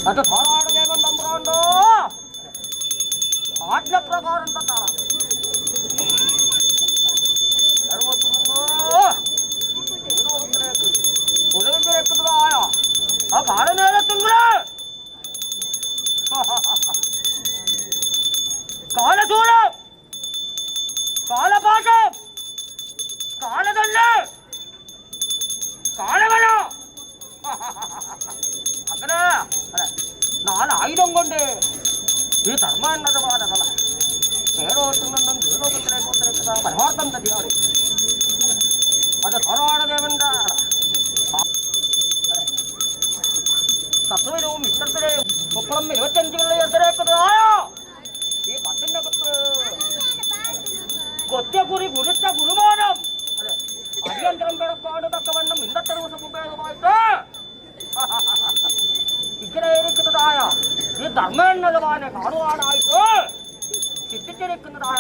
ಅದು ಧಾರವಾಡಗೆ ಬಂದು ಆಜ್ಞ ಪ್ರಕಾರ ಅಂತ ತಾಳ ആ കാല നേരത്തെങ്കില് കാലചൂട് കാലപാശം കാലതണ്ട് കാലവന അങ്ങനെ അല്ലെ 4 ആയുധം കൊണ്ട് ഈ ധർമ്മ എന്നത് പാടല്ല കേരളത്തിൽ കേരളത്തിലേക്ക് പരമാർത്ഥം തന്നെയാണ് അത് ധാരാളദേവന്റെ തത്വരവും ഇത്തരത്തിലെയും മുപ്പളം 25 എതിരേക്കുന്നതായ ഈ പത്തിനകത്ത് കൊറ്റക്കുറി കുരിച്ച ഗുരുമാനം അല്ലെ അടിയന്തരം പിഴപ്പാട് തക്കവണ്ണം ഇന്നത്തെ ദിവസം മുമ്പേതുമായിട്ട് ഇങ്ങനെ ഇരിക്കുന്നതായ ഈ ധർമ്മേന്നതവാനെ കാണുവാനായിട്ട് ചിന്തിച്ചിരിക്കുന്നതായ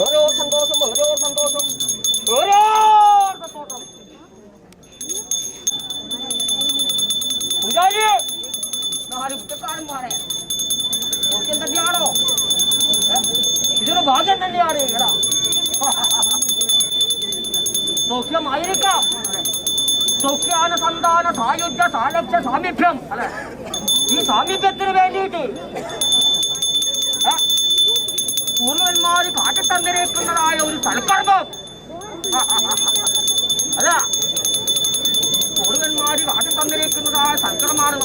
ഓരോ സന്തോഷം ഓരോ സന്തോഷം ഓരോ സന്തോഷം പൂജാരി 4 കുറ്റക്കാരന്മാരെ സൗഖ്യം തന്നെയാണോ? ഇതൊരു ഭാഗ്യം തന്നെയാണ്. എടാ സൗഖ്യമായിരിക്കാം. സൗഖ്യാനുസന്ധാന സായുജ്യ സാലക്ഷ്യ സാമീപ്യം അല്ലെ ഈ സാമീപ്യത്തിന് വേണ്ടിയിട്ട് പൂർവന്മാർ കാട്ടിത്തന്നിരിക്കുന്നതായ ഒരു സൽക്കർമ്മം അല്ല പൂർവന്മാർ കാട്ടിത്തന്നിരിക്കുന്നതായ സൽക്കർമ്മമാണ്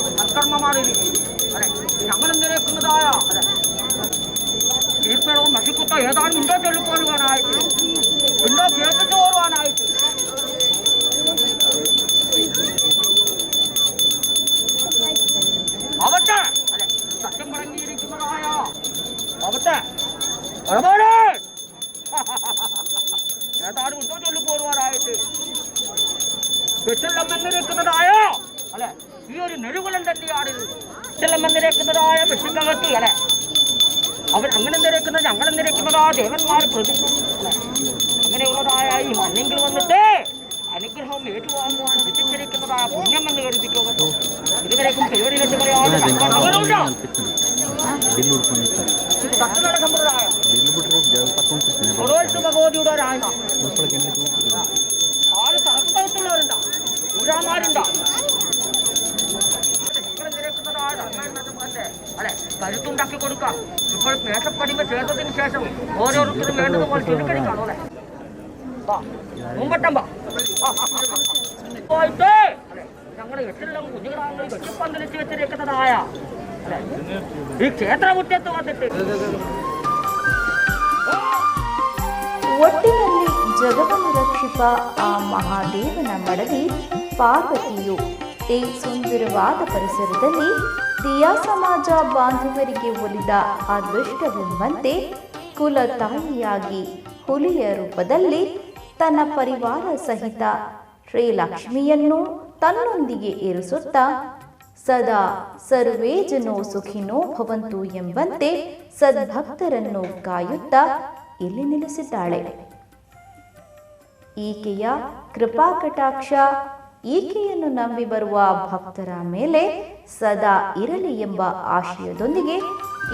അല്ലെ ഞങ്ങളെന്തിരിക്കുന്നതായ അല്ലെ തീർച്ചയായും നശിക്കുത്ത ഏതാനും ഉണ്ടോ ചൊല്ലിപ്പോരുവാനായിട്ട് ഉണ്ടോ കേട്ടിട്ട് പോരുവാനായിട്ട് അവട്ടെ അല്ലെ സത്യം പറഞ്ഞിരിക്കുന്നതായ അവട്ടെ ഏതാനും ഉണ്ടോ ചൊല്ലിപ്പോരുവാനായിട്ട് വെച്ചെല്ലമെന്നിരിക്കുന്നതായ അല്ലെ ഈ ഒരു നെടുകുലം തന്നെയാണ് ചെല്ലമെന്നിരിക്കുന്നതായ വെച്ചിക്കകത്തി അല്ലെ അവർ അങ്ങനെ നിരക്കുന്നത് അങ്ങനെ നിരക്കുന്നതാ ദേവന്മാർ പ്രതി അല്ലെ അങ്ങനെയുള്ളതായ ഈ മണ്ണെങ്കിൽ വന്നിട്ട് അനുഗ്രഹം ഏറ്റുവാങ്ങുവാൻ വിധിച്ചിരിക്കുന്നതായ പുണ്യം എന്ന് കരുതിക്കോ. ഇതുവരേക്കും കൈവരിയിലെന്ന് പറയാതെ തട്ടുകളുടെ സമ്പ്രദായം ഭഗവതിയുടെ ഒരാഴ്മ 6 തലസ്ഥാനത്തുള്ളവരുണ്ടോ ഊരാമാരുണ്ടോ അല്ലെ കരുത്തുണ്ടാക്കി കൊടുക്കാം. ഇപ്പോൾ മേശപ്പടിമ ചേർത്തതിന് ശേഷം ഓരോരുത്തരും വേണ്ടതുപോലെ ചുരുക്കടിക്കാണോ അല്ലെ മുമ്പട്ടമ്പ പോയിട്ട് ഞങ്ങൾ 8 കുഞ്ഞുങ്ങളാണ് വെട്ടിപ്പന്തലിച്ച് വെച്ചിരിക്കുന്നതായ അല്ലെ ഈ ക്ഷേത്രമുറ്റത്ത് വന്നിട്ട് ಒಟ್ಟಿನಲ್ಲಿ ಜಗವನ್ನು ರಕ್ಷಿಪ ಆ ಮಹಾದೇವನ ಮಡದಿ ಪಾರ್ವತಿಯು ಈ ಸುಂದರವಾದ ಪರಿಸರದಲ್ಲಿ ದಿಯಾ ಸಮಾಜ ಬಾಂಧವರಿಗೆ ಒಲಿದ ಅದೃಷ್ಟವೆಂಬಂತೆ ಕುಲ ತಾಯಿಯಾಗಿ ಹುಲಿಯ ರೂಪದಲ್ಲಿ ತನ್ನ ಪರಿವಾರ ಸಹಿತ ಶ್ರೀಲಕ್ಷ್ಮಿಯನ್ನು ತನ್ನೊಂದಿಗೆ ಇರಿಸುತ್ತಾ ಸದಾ ಸರ್ವೇ ಜನೋ ಸುಖಿನೋ ಭವಂತು ಎಂಬಂತೆ ಸದ್ಭಕ್ತರನ್ನು ಕಾಯುತ್ತಾ ಇಲ್ಲಿ ನೆಲೆಸಿದ್ದಾಳೆ. ಈಕೆಯ ಕೃಪಾ ಕಟಾಕ್ಷ ಈಕೆಯನ್ನು ನಂಬಿ ಬರುವ ಭಕ್ತರ ಮೇಲೆ ಸದಾ ಇರಲಿ ಎಂಬ ಆಶಯದೊಂದಿಗೆ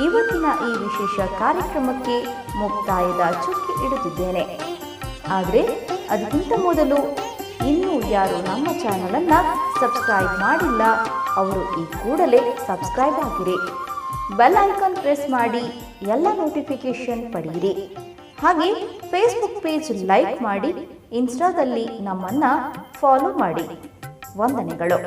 ಇವತ್ತಿನ ಈ ವಿಶೇಷ ಕಾರ್ಯಕ್ರಮಕ್ಕೆ ಮುಕ್ತಾಯದ ಚುಕ್ಕಿ ಇಡುತ್ತಿದ್ದೇನೆ. ಆದರೆ ಅದಕ್ಕಿಂತ ಮೊದಲು ಇನ್ನೂ ಯಾರು ನಮ್ಮ ಚಾನಲನ್ನು ಸಬ್ಸ್ಕ್ರೈಬ್ ಮಾಡಿಲ್ಲ ಅವರು ಈ ಕೂಡಲೇ ಸಬ್ಸ್ಕ್ರೈಬ್ ಆಗಿರಿ. ಬೆಲ್ ಐಕಾನ್ ಪ್ರೆಸ್ ಮಾಡಿ ಎಲ್ಲ ನೋಟಿಫಿಕೇಶನ್ ಪಡೆಯಿರಿ. ಹಾಗೆ ಫೇಸ್ಬುಕ್ ಪೇಜ್ ಲೈಕ್ ಮಾಡಿ, ಇನ್ಸ್ಟಾದಲ್ಲಿ ನಮ್ಮನ್ನು ಫಾಲೋ ಮಾಡಿ. ವಂದನೆಗಳು.